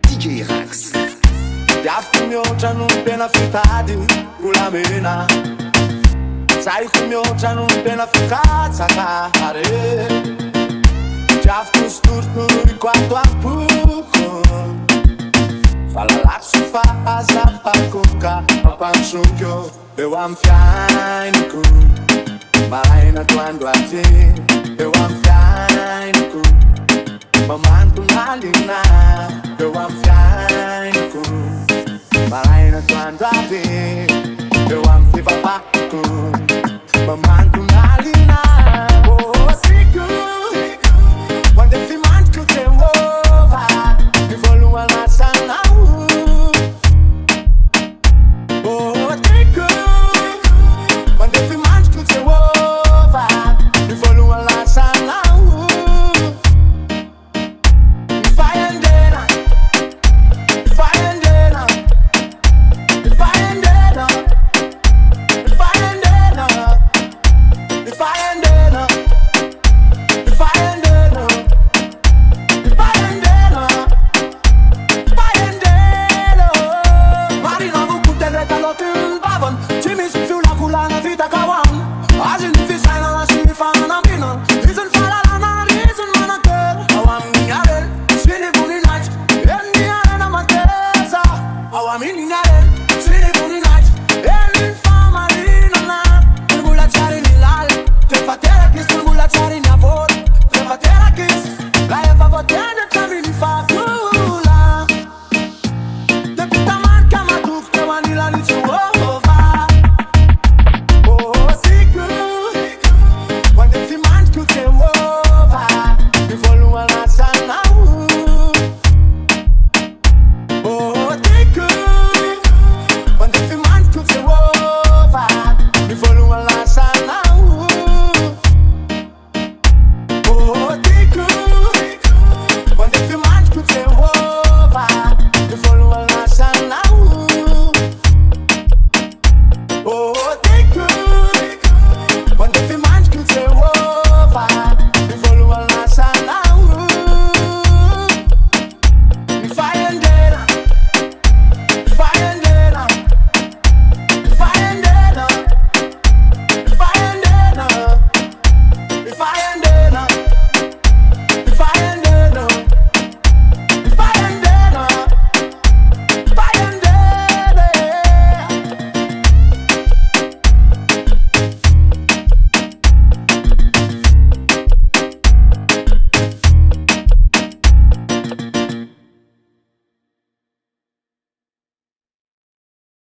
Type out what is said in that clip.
DJ RAX. Diaviko mihoatra no tena fitady volamena. Tsaiko mihoatra no tena fikatsaka are. Diaviko sitoritoryko ato ampoko. Falalako sy fahazapako ka mampandroky eo amin'ny fiainako. Maraina atoandro aty eo amin'ny fiainako. Mamantona lina eo amin'ny fiainako. Maraina atoandro aty